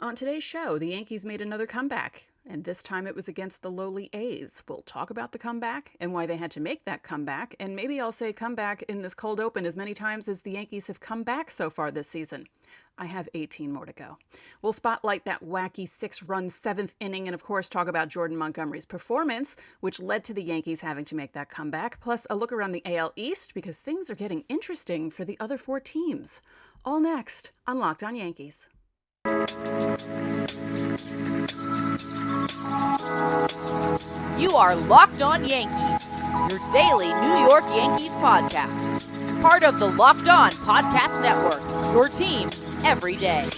On today's show, the Yankees made another comeback, and this time it was against the lowly A's. We'll talk about the comeback and why they had to make that comeback, and maybe I'll say comeback in this cold open as many times as the Yankees have come back so far this season. I have 18 more to go. We'll spotlight that wacky 6-run 7th inning and, of course, talk about Jordan Montgomery's performance, which led to the Yankees having to make that comeback, plus a look around the AL East because things are getting interesting for the other 4 teams. All next on Locked On Yankees. You are Locked On Yankees, your daily New York Yankees podcast. Part of the Locked On Podcast Network, your team every day.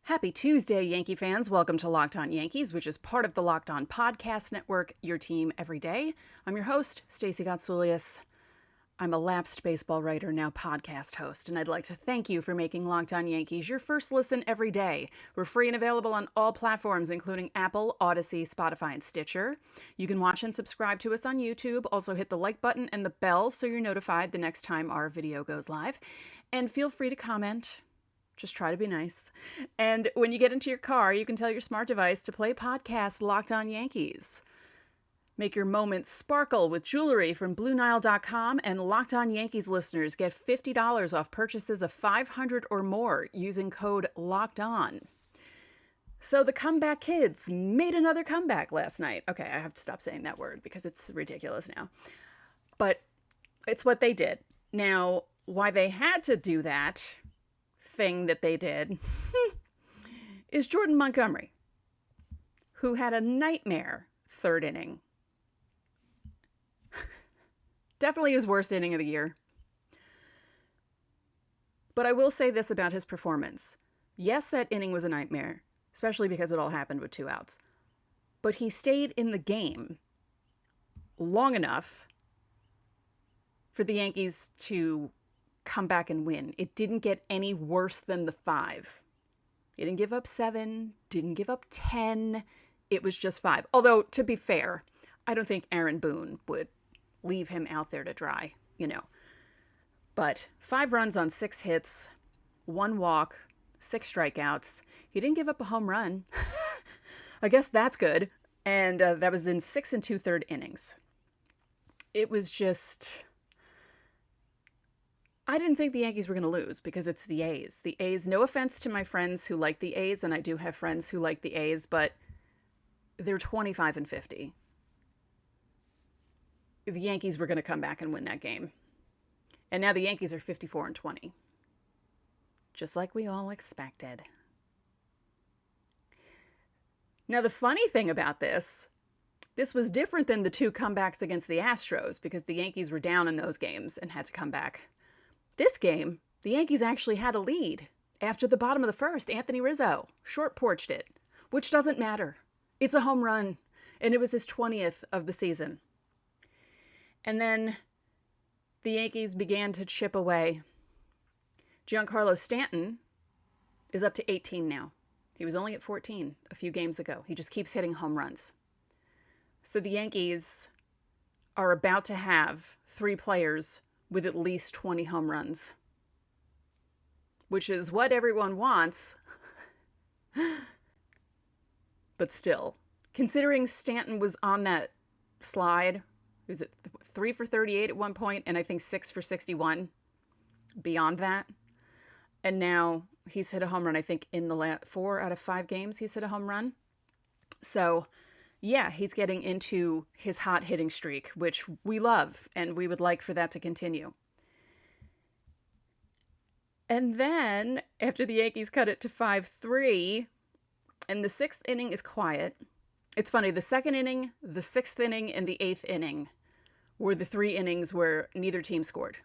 Happy Tuesday, Yankee fans. Welcome to Locked On Yankees, which is part of the Locked On Podcast Network, your team every day. I'm your host, Stacey. I'm a lapsed baseball writer, now podcast host, and I'd like to thank you for making Locked On Yankees your first listen every day. We're free and available on all platforms, including Apple, Odyssey, Spotify, and Stitcher. You can watch and subscribe to us on YouTube. Also hit the like button and the bell so you're notified the next time our video goes live. And feel free to comment. Just try to be nice. And when you get into your car, you can tell your smart device to play podcast Locked On Yankees. Make your moments sparkle with jewelry from BlueNile.com, and Locked On Yankees listeners get $50 off purchases of $500 or more using code LOCKEDON. So the comeback kids made another comeback last night. Okay, I have to stop saying that word because it's ridiculous now. But it's what they did. Now, why they had to do that thing that they did is Jordan Montgomery, who had a nightmare third inning. Definitely his worst inning of the year. But I will say this about his performance. Yes, that inning was a nightmare, especially because it all happened with 2 outs. But he stayed in the game long enough for the Yankees to come back and win. It didn't get any worse than the 5. He didn't give up 7, didn't give up 10. It was just 5. Although, to be fair, I don't think Aaron Boone would leave him out there to dry, But 5 runs on 6 hits, 1 walk, 6 strikeouts. He didn't give up a home run. I guess that's good. And that was in 6 2/3 innings. It was just... I didn't think the Yankees were going to lose because it's the A's. The A's, no offense to my friends who like the A's, and I do have friends who like the A's, but they're 25-50. The Yankees were going to come back and win that game. And now the Yankees are 54-20. Just like we all expected. Now, the funny thing about this was different than the 2 comebacks against the Astros because the Yankees were down in those games and had to come back. This game, the Yankees actually had a lead. After the bottom of the first, Anthony Rizzo short-porched it, which doesn't matter. It's a home run, and it was his 20th of the season. And then the Yankees began to chip away. Giancarlo Stanton is up to 18 now. He was only at 14 a few games ago. He just keeps hitting home runs. So the Yankees are about to have 3 players with at least 20 home runs, which is what everyone wants. But still, considering Stanton was on that slide, was it 3 for 38 at one point, and I think 6 for 61 beyond that. And now he's hit a home run, I think, in the last 4 out of 5 games he's hit a home run. So, yeah, he's getting into his hot hitting streak, which we love, and we would like for that to continue. And then, after the Yankees cut it to 5-3, and the 6th inning is quiet. It's funny, the 2nd inning, the 6th inning, and the 8th inning were the 3 innings where neither team scored.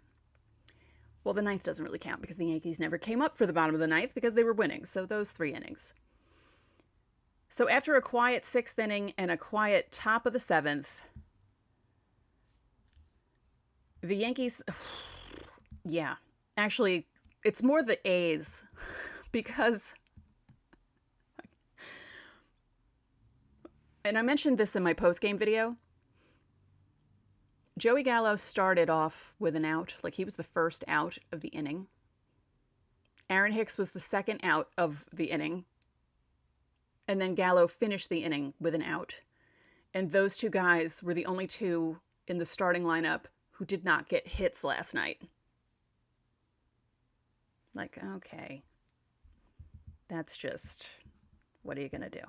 Well, the 9th doesn't really count because the Yankees never came up for the bottom of the 9th because they were winning, so those 3 innings. So after a quiet 6th inning and a quiet top of the 7th, the Yankees, yeah, actually, it's more the A's because and I mentioned this in my post-game video, Joey Gallo started off with an out, like he was the first out of the inning. Aaron Hicks was the second out of the inning. And then Gallo finished the inning with an out. And those two guys were the only two in the starting lineup who did not get hits last night. Like, okay. That's just, what are you going to do?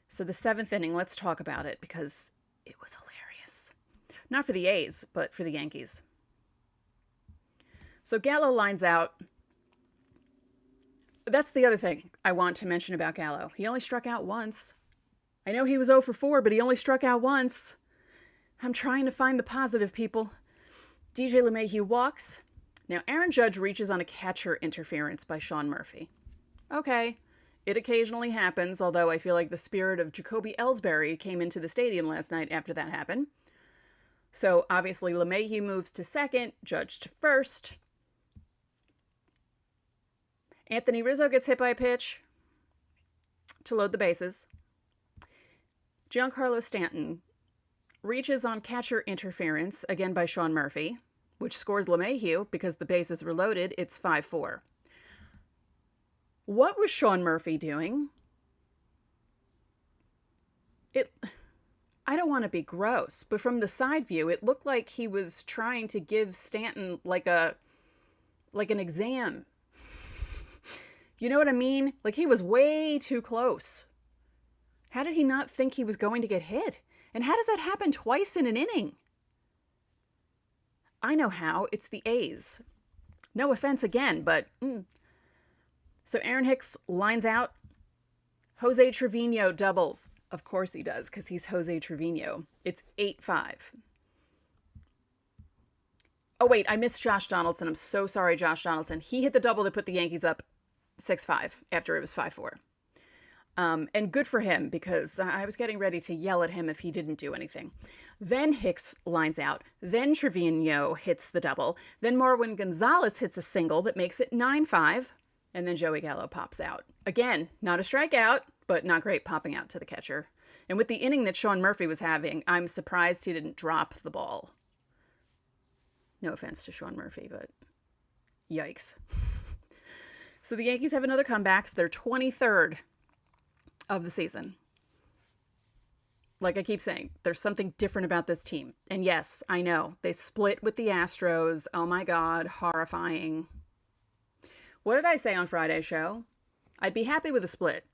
So the seventh inning, let's talk about it because it was hilarious. Not for the A's, but for the Yankees. So Gallo lines out. That's the other thing I want to mention about Gallo. He only struck out once. I know he was 0 for 4, but he only struck out once. I'm trying to find the positive, people. DJ LeMahieu walks. Now, Aaron Judge reaches on a catcher interference by Sean Murphy. Okay, it occasionally happens, although I feel like the spirit of Jacoby Ellsbury came into the stadium last night after that happened. So, obviously, LeMahieu moves to second, Judge to first. Anthony Rizzo gets hit by a pitch to load the bases. Giancarlo Stanton reaches on catcher interference, again by Sean Murphy, which scores LeMahieu because the bases were loaded. It's 5-4. What was Sean Murphy doing? I don't want to be gross, but from the side view, it looked like he was trying to give Stanton like an exam. You know what I mean? Like he was way too close. How did he not think he was going to get hit? And how does that happen twice in an inning? I know how. It's the A's. No offense again, but... So Aaron Hicks lines out. Jose Trevino doubles. Of course he does, because he's Jose Trevino. It's 8-5. Oh, wait, I missed Josh Donaldson. I'm so sorry, Josh Donaldson. He hit the double that put the Yankees up 6-5 after it was 5-4. And good for him, because I was getting ready to yell at him if he didn't do anything. Then Hicks lines out. Then Trevino hits the double. Then Marwin Gonzalez hits a single that makes it 9-5. And then Joey Gallo pops out. Again, not a strikeout, but not great popping out to the catcher. And with the inning that Sean Murphy was having, I'm surprised he didn't drop the ball. No offense to Sean Murphy, but yikes. So the Yankees have another comeback. They're 23rd of the season. Like I keep saying, there's something different about this team. And yes, I know, they split with the Astros. Oh my God, horrifying. What did I say on Friday's show? I'd be happy with a split.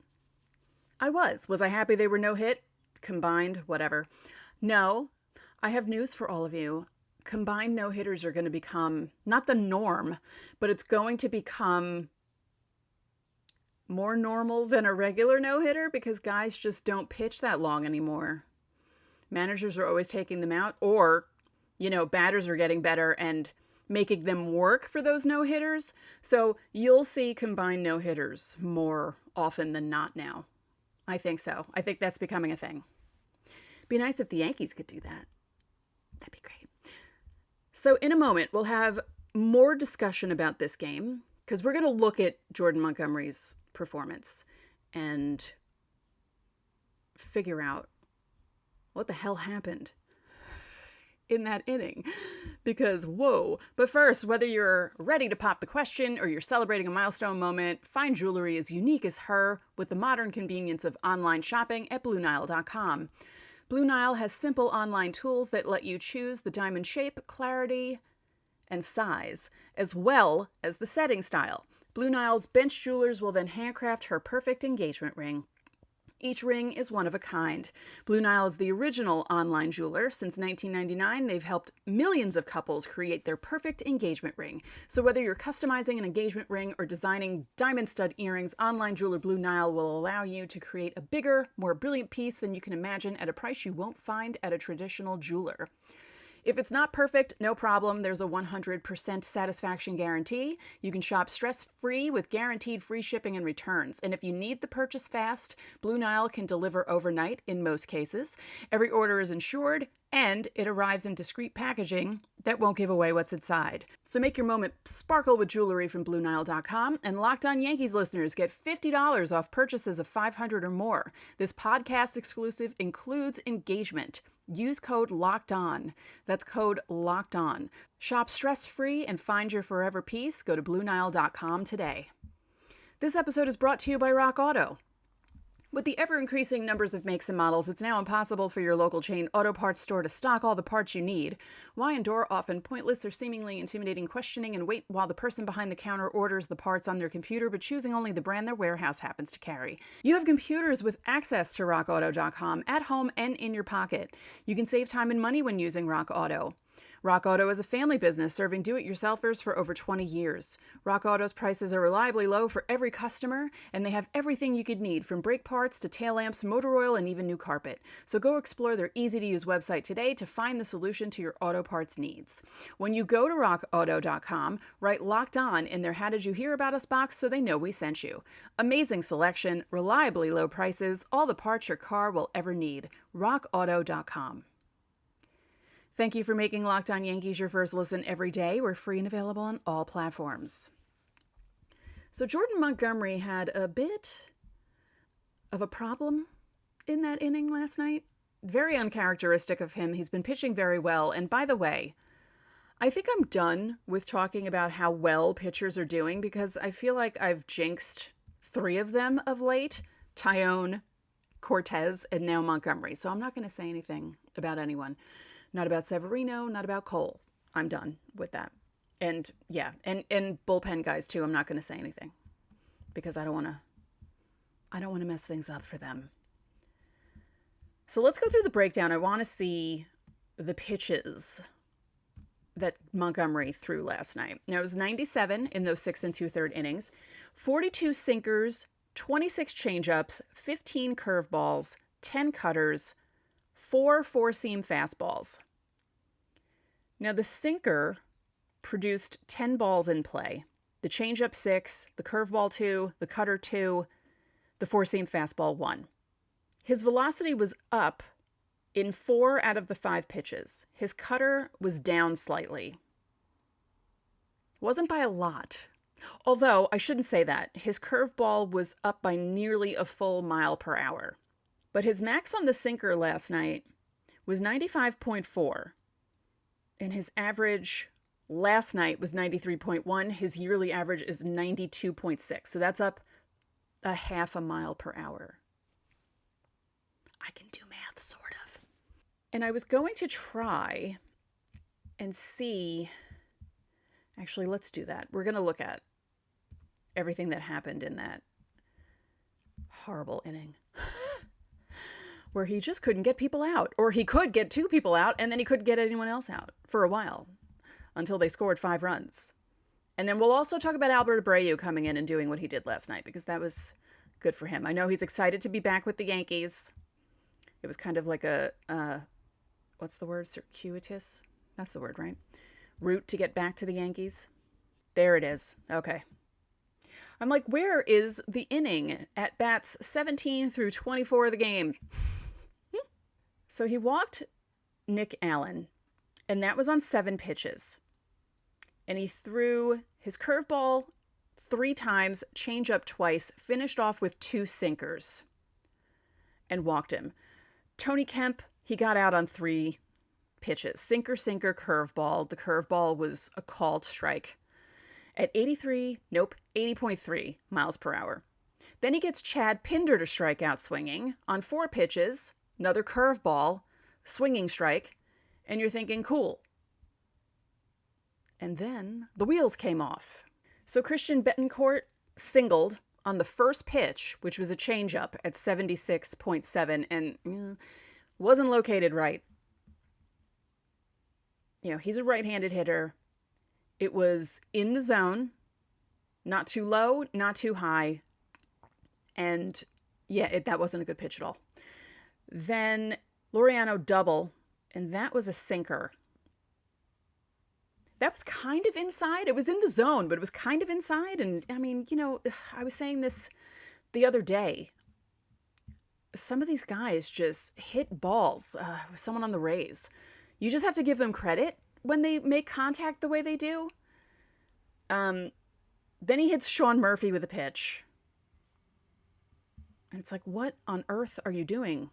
I was. Was I happy they were no hit? Combined, whatever. No, I have news for all of you. Combined no-hitters are going to become, not the norm, but it's going to become more normal than a regular no-hitter because guys just don't pitch that long anymore. Managers are always taking them out, or, batters are getting better and making them work for those no-hitters. So you'll see combined no-hitters more often than not now. I think so. I think that's becoming a thing. Be nice if the Yankees could do that. That'd be great. So in a moment, we'll have more discussion about this game because we're going to look at Jordan Montgomery's performance and figure out what the hell happened in that inning, because whoa. But first, whether you're ready to pop the question or you're celebrating a milestone moment, find jewelry as unique as her with the modern convenience of online shopping at BlueNile.com. Blue Nile has simple online tools that let you choose the diamond shape, clarity, and size, as well as the setting style. Blue Nile's bench jewelers will then handcraft her perfect engagement ring. Each ring is one of a kind. Blue Nile is the original online jeweler. Since 1999, they've helped millions of couples create their perfect engagement ring. So whether you're customizing an engagement ring or designing diamond stud earrings, online jeweler Blue Nile will allow you to create a bigger, more brilliant piece than you can imagine at a price you won't find at a traditional jeweler. If it's not perfect, no problem. There's a 100% satisfaction guarantee. You can shop stress-free with guaranteed free shipping and returns. And if you need the purchase fast, Blue Nile can deliver overnight in most cases. Every order is insured, And it arrives in discreet packaging that won't give away what's inside. So make your moment sparkle with jewelry from BlueNile.com, and Locked On Yankees listeners get $50 off purchases of $500 or more. This podcast exclusive includes engagement. Use code Locked On. That's code Locked On. Shop stress-free and find your forever peace. Go to BlueNile.com today. This episode is brought to you by Rock Auto. With the ever-increasing numbers of makes and models, it's now impossible for your local chain auto parts store to stock all the parts you need. Why endure often pointless or seemingly intimidating questioning and wait while the person behind the counter orders the parts on their computer, but choosing only the brand their warehouse happens to carry? You have computers with access to RockAuto.com at home and in your pocket. You can save time and money when using Rock Auto. Rock Auto is a family business serving do-it-yourselfers for over 20 years. Rock Auto's prices are reliably low for every customer, and they have everything you could need, from brake parts to tail lamps, motor oil, and even new carpet. So go explore their easy-to-use website today to find the solution to your auto parts needs. When you go to rockauto.com, write Locked On in their How Did You Hear About Us box so they know we sent you. Amazing selection, reliably low prices, all the parts your car will ever need. rockauto.com. Thank you for making Locked On Yankees your first listen every day. We're free and available on all platforms. So Jordan Montgomery had a bit of a problem in that inning last night. Very uncharacteristic of him. He's been pitching very well. And by the way, I think I'm done with talking about how well pitchers are doing because I feel like I've jinxed 3 of them of late. Tyone, Cortez, and now Montgomery. So I'm not going to say anything about anyone. Not about Severino, not about Cole. I'm done with that. And yeah, and bullpen guys too. I'm not going to say anything because I don't want to mess things up for them. So let's go through the breakdown. I want to see the pitches that Montgomery threw last night. Now it was 97 in those 6 2/3 innings, 42 sinkers, 26 changeups, 15 curveballs, 10 cutters, 4 four-seam fastballs. Now, the sinker produced 10 balls in play. The changeup 6, the curveball 2, the cutter 2, the four-seam fastball 1. His velocity was up in 4 out of the 5 pitches. His cutter was down slightly. Wasn't by a lot. Although, I shouldn't say that. His curveball was up by nearly a full mile per hour. But his max on the sinker last night was 95.4, and his average last night was 93.1. His yearly average is 92.6, so that's up a half a mile per hour. I can do math, sort of. And I was going to try and see, actually, let's do that. We're going to look at everything that happened in that horrible inning. Where he just couldn't get people out. Or he could get 2 people out, and then he couldn't get anyone else out for a while until they scored 5 runs. And then we'll also talk about Abreu coming in and doing what he did last night, because that was good for him. I know he's excited to be back with the Yankees. It was kind of like a, what's the word? Circuitous? That's the word, right? Route to get back to the Yankees. There it is. Okay. I'm like, where is the inning at bats 17 through 24 of the game? So he walked Nick Allen, and that was on 7 pitches. And he threw his curveball 3 times, changeup twice, finished off with 2 sinkers, and walked him. Tony Kemp, he got out on 3 pitches. Sinker, curveball. The curveball was a called strike. At 80.3 miles per hour. Then he gets Chad Pinder to strike out swinging on 4 pitches, another curveball, swinging strike, and you're thinking, cool. And then the wheels came off. So Christian Betancourt singled on the first pitch, which was a changeup at 76.7, and wasn't located right. You know, he's a right-handed hitter. It was in the zone, not too low, not too high. And yeah, that wasn't a good pitch at all. Then Laureano double, and that was a sinker. That was kind of inside. It was in the zone, but it was kind of inside. And I mean, you know, I was saying this the other day. some of these guys just hit balls. Someone on the Rays. You just have to give them credit when they make contact the way they do. Then he hits Sean Murphy with a pitch. And it's like, what on earth are you doing?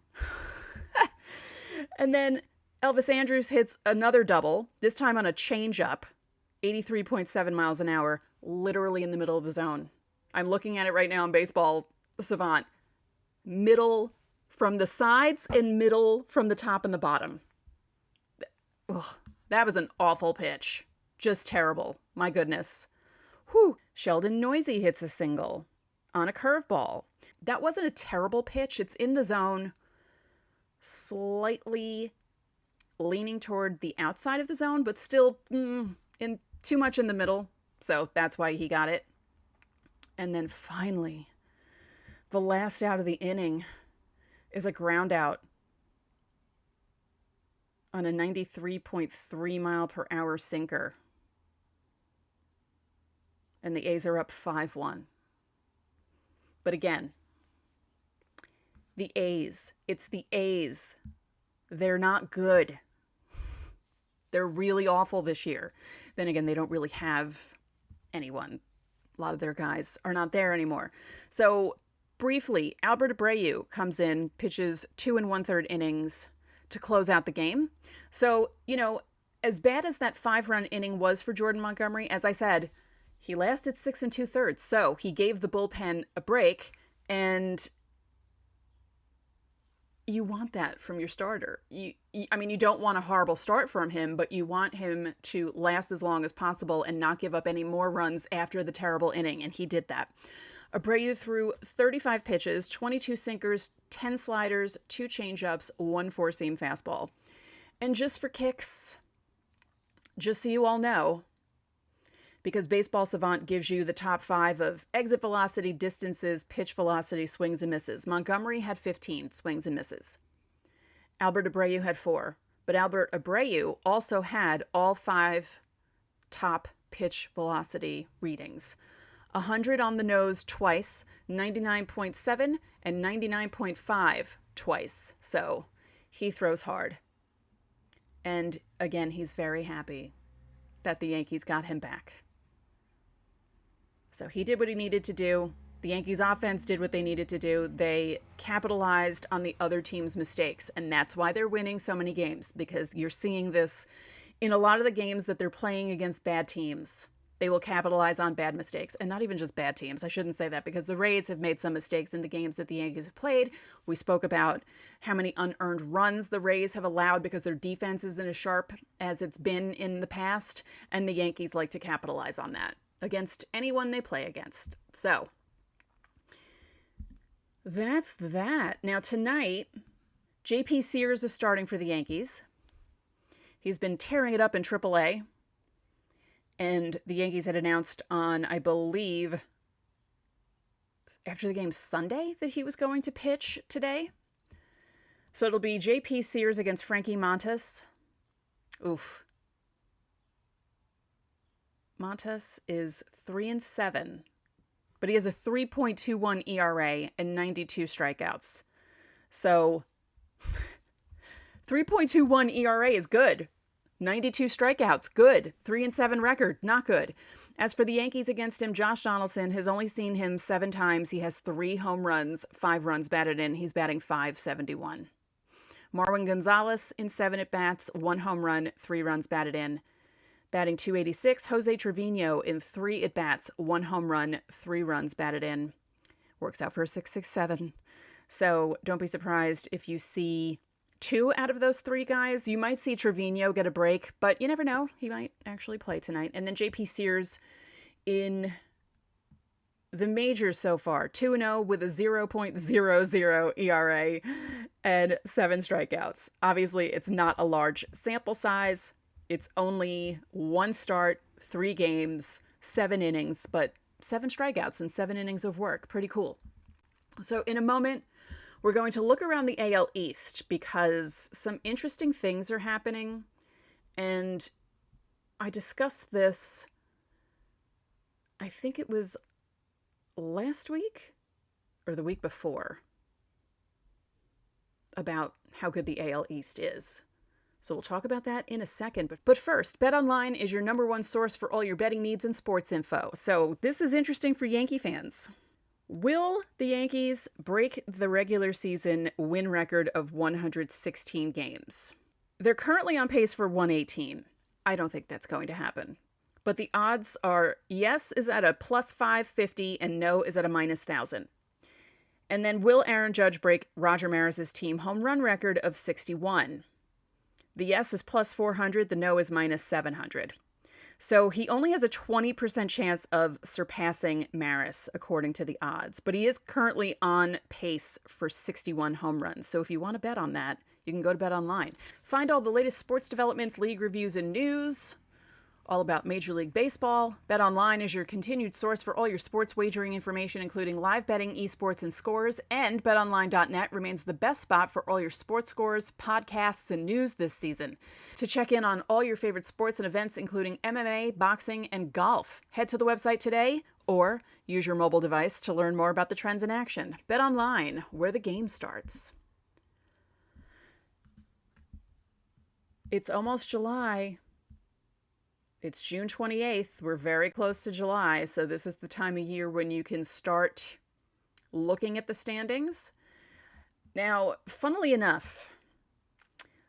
And then Elvis Andrus hits another double, this time on a changeup, 83.7 miles an hour, literally in the middle of the zone. I'm looking at it right now on Baseball Savant. Middle from the sides and middle from the top and the bottom. Ugh, that was an awful pitch. Just terrible. My goodness. Whew. Sheldon Noisy hits a single on a curveball. That wasn't a terrible pitch. It's in the zone, slightly leaning toward the outside of the zone, but still in too much in the middle. So that's why he got it. And then finally, the last out of the inning is a ground out on a 93.3 mile per hour sinker. And the A's are up 5-1. But again, the A's. It's the A's. They're not good. They're really awful this year. Then again, they don't really have anyone. A lot of their guys are not there anymore. So briefly, Albert Abreu comes in, pitches 2 1/3 innings to close out the game. So, as bad as that 5-run inning was for Jordan Montgomery, as I said, he lasted 6 2/3. So he gave the bullpen a break, and you want that from your starter. You don't want a horrible start from him, but you want him to last as long as possible and not give up any more runs after the terrible inning, and he did that. Abreu threw 35 pitches, 22 sinkers, 10 sliders, 2 changeups, 1 four-seam fastball. And just for kicks, just so you all know, because Baseball Savant gives you the top 5 of exit velocity, distances, pitch velocity, swings and misses. Montgomery had 15 swings and misses. Albert Abreu had 4. But Albert Abreu also had all 5 top pitch velocity readings. 100 on the nose twice, 99.7 and 99.5 twice. So he throws hard. And again, he's very happy that the Yankees got him back. So he did what he needed to do. The Yankees offense did what they needed to do. They capitalized on the other team's mistakes. And that's why they're winning so many games, because you're seeing this in a lot of the games that they're playing against bad teams. They will capitalize on bad mistakes, and not even just bad teams. I shouldn't say that, because the Rays have made some mistakes in the games that the Yankees have played. We spoke about how many unearned runs the Rays have allowed because their defense isn't as sharp as it's been in the past, and the Yankees like to capitalize on that against anyone they play against. So that's that. Now tonight, JP Sears is starting for the Yankees. He's been tearing it up in AAA. And the Yankees had announced on, I believe, after the game Sunday, that he was going to pitch today. So it'll be JP Sears against Frankie Montas. Oof. Montas is 3-7, but he has a 3.21 ERA and 92 strikeouts. So 3.21 ERA is good. 92 strikeouts, good. 3-7 record, not good. As for the Yankees against him, Josh Donaldson has only seen him 7 times. He has 3 home runs, 5 runs batted in. He's batting .571. Marwin Gonzalez in 7 at-bats, 1 home run, 3 runs batted in. Batting .286, Jose Trevino in 3 at-bats, 1 home run, 3 runs batted in. Works out for a .667. So don't be surprised if you see 2 out of those 3 guys. You might see Trevino get a break, but you never know. He might actually play tonight. And then JP Sears in the majors so far, 2-0 with a 0.00 ERA and 7 strikeouts. Obviously, it's not a large sample size. It's only 1 start, 3 games, 7 innings, but 7 strikeouts and 7 innings of work. Pretty cool. So in a moment, we're going to look around the AL East because some interesting things are happening. And I discussed this, I think it was last week or the week before. about how good the AL East is. So we'll talk about that in a second. But first, BetOnline is your number one source for all your betting needs and sports info. So this is interesting for Yankee fans. Will the Yankees break the regular season win record of 116 games? They're currently on pace for 118. I don't think that's going to happen. But the odds are yes is at a plus 550 and no is at a minus 1,000. And then will Aaron Judge break Roger Maris's team home run record of 61? The yes is plus 400, the no is minus 700. So he only has a 20% chance of surpassing Maris, according to the odds. But he is currently on pace for 61 home runs. So if you want to bet on that, you can go to BetOnline. Find all the latest sports developments, league reviews, and news all about Major League Baseball. BetOnline is your continued source for all your sports wagering information, including live betting, esports, and scores. And BetOnline.net remains the best spot for all your sports scores, podcasts, and news this season. To check in on all your favorite sports and events, including MMA, boxing, and golf, head to the website today or use your mobile device to learn more about the trends in action. BetOnline, where the game starts. It's almost July. It's June 28th. We're very close to July, so this is the time of year when you can start looking at the standings. Now, funnily enough,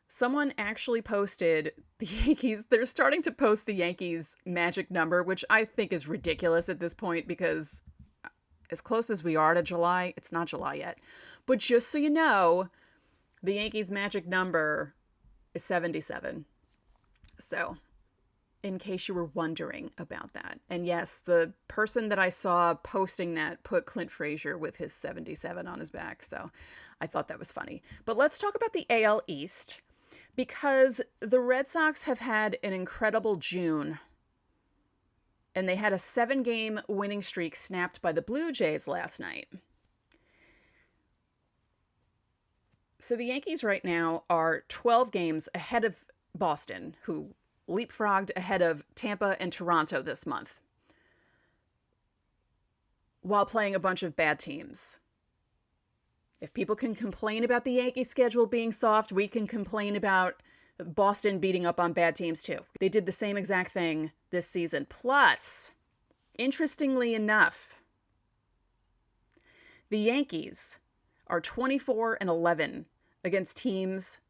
someone actually posted the Yankees. They're starting to post the Yankees magic number, which I think is ridiculous at this point because as close as we are to July, it's not July yet. But just so you know, the Yankees magic number is 77. So in case you were wondering about that. And yes, the person that I saw posting that put Clint Frazier with his 77 on his back. So I thought that was funny. But let's talk about the AL East because the Red Sox have had an incredible June. And they had a 7-game winning streak snapped by the Blue Jays last night. So the Yankees right now are 12 games ahead of Boston, who leapfrogged ahead of Tampa and Toronto this month, while playing a bunch of bad teams. If people can complain about the Yankees schedule being soft, we can complain about Boston beating up on bad teams too. They did the same exact thing this season. Plus, interestingly enough, the Yankees are 24-11 against teams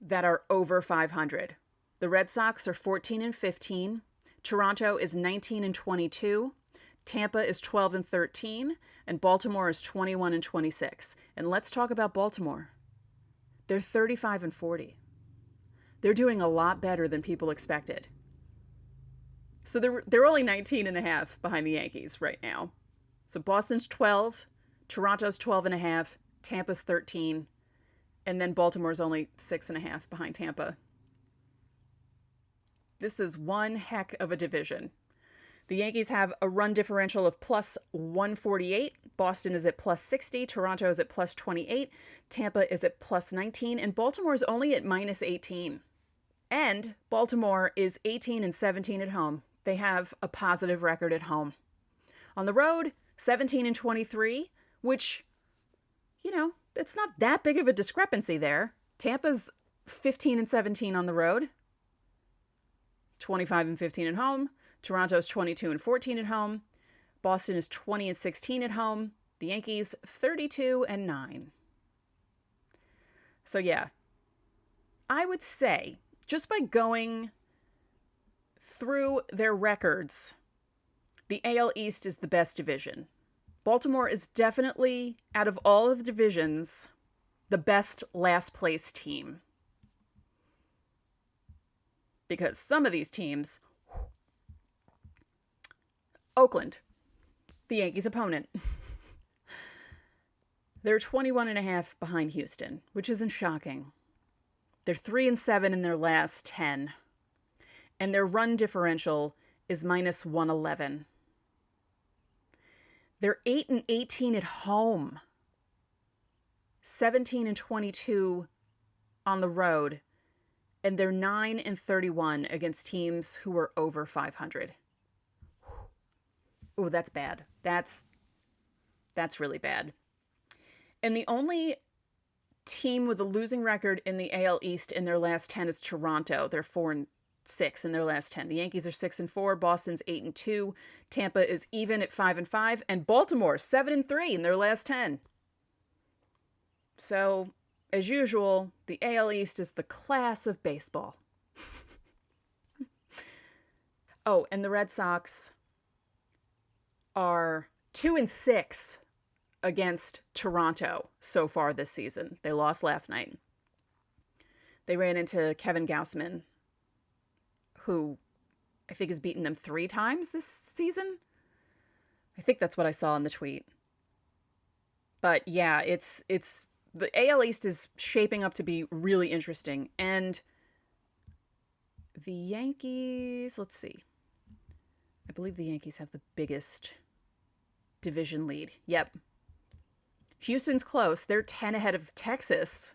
that are over 500. The Red Sox are 14-15. Toronto is 19-22. Tampa is 12-13. And Baltimore is 21-26. And let's talk about Baltimore. They're 35-40. They're doing a lot better than people expected. So they're only 19.5 behind the Yankees right now. So Boston's 12, Toronto's 12.5, Tampa's 13, and then Baltimore's only 6.5 behind Tampa. This is one heck of a division. The Yankees have a run differential of plus 148. Boston is at plus 60. Toronto is at plus 28. Tampa is at plus 19. And Baltimore is only at minus 18. And Baltimore is 18-17 at home. They have a positive record at home. On the road, 17-23, which, it's not that big of a discrepancy there. Tampa's 15-17 on the road. 25-15 at home. Toronto's 22-14 at home. Boston is 20-16 at home. The Yankees 32-9. So yeah, I would say just by going through their records, the AL East is the best division. Baltimore is definitely, out of all of the divisions, the best last place team. Because some of these teams, Oakland, the Yankees' opponent, they're 21.5 behind Houston, which isn't shocking. They're 3-7 in their last 10, and their run differential is minus 111. They're 8-18 at home, 17-22 on the road, and they're 9-31 against teams who are over 500. Oh, that's bad. That's really bad. And the only team with a losing record in the AL East in their last 10 is Toronto. They're 4-6 in their last 10. The Yankees are 6-4. Boston's 8-2. Tampa is even at 5-5, and Baltimore 7-3 in their last 10. So, as usual, the AL East is the class of baseball. Oh, and the Red Sox are 2-6 against Toronto so far this season. They lost last night. They ran into Kevin Gausman, who I think has beaten them 3 times this season. I think that's what I saw in the tweet. But yeah, it's the AL East is shaping up to be really interesting. And the Yankees, let's see. I believe the Yankees have the biggest division lead. Yep. Houston's close. They're 10 ahead of Texas.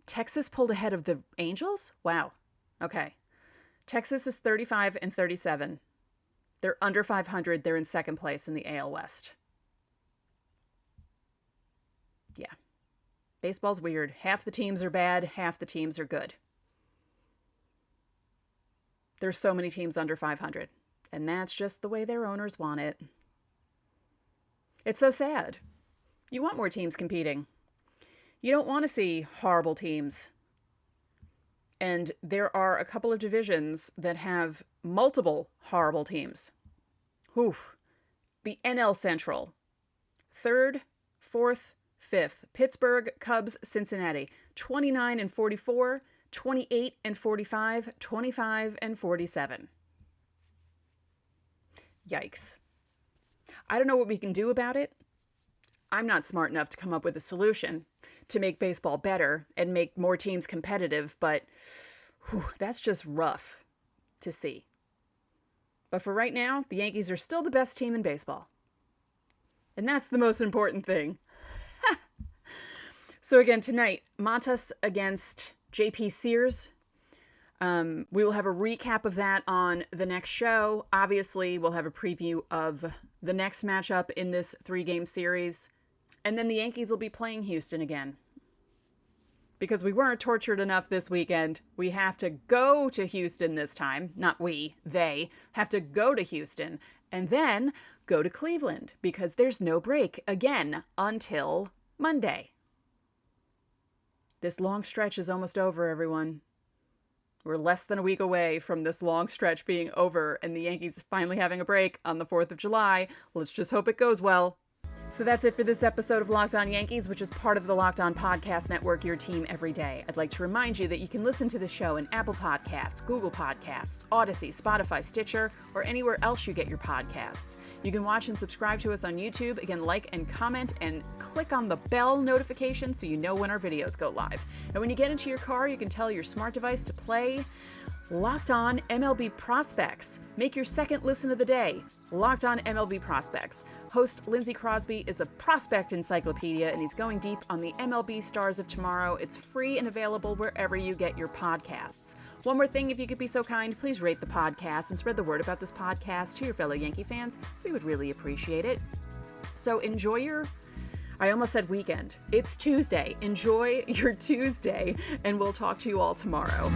Texas pulled ahead of the Angels? Wow. Okay. Texas is 35-37. They're under 500. They're in second place in the AL West. Yeah. Baseball's weird. Half the teams are bad. Half the teams are good. There's so many teams under 500. And that's just the way their owners want it. It's so sad. You want more teams competing. You don't want to see horrible teams. And there are a couple of divisions that have multiple horrible teams. Oof. The NL Central. 3rd, 4th, 5th. Pittsburgh, Cubs, Cincinnati. 29-44, 28-45, 25-47. Yikes. I don't know what we can do about it. I'm not smart enough to come up with a solution to make baseball better and make more teams competitive, but that's just rough to see. But for right now, the Yankees are still the best team in baseball. And that's the most important thing. So again, tonight, Montas against JP Sears. We will have a recap of that on the next show. Obviously, we'll have a preview of the next matchup in this 3-game series. And then the Yankees will be playing Houston again. Because we weren't tortured enough this weekend, we have to go to Houston this time. Not we, they have to go to Houston and then go to Cleveland because there's no break again until Monday. This long stretch is almost over, everyone. We're less than a week away from this long stretch being over and the Yankees finally having a break on the 4th of July. Let's just hope it goes well. So that's it for this episode of Locked On Yankees, which is part of the Locked On Podcast Network, your team every day. I'd like to remind you that you can listen to the show in Apple Podcasts, Google Podcasts, Odyssey, Spotify, Stitcher, or anywhere else you get your podcasts. You can watch and subscribe to us on YouTube. Again, like and comment and click on the bell notification so you know when our videos go live. And when you get into your car, you can tell your smart device to play Locked On MLB Prospects. Make your second listen of the day. Locked On MLB Prospects. Host Lindsey Crosby is a prospect encyclopedia, and he's going deep on the MLB stars of tomorrow. It's free and available wherever you get your podcasts. One more thing, if you could be so kind, please rate the podcast and spread the word about this podcast to your fellow Yankee fans. We would really appreciate it. So enjoy your... I almost said weekend. It's Tuesday. Enjoy your Tuesday, and we'll talk to you all tomorrow.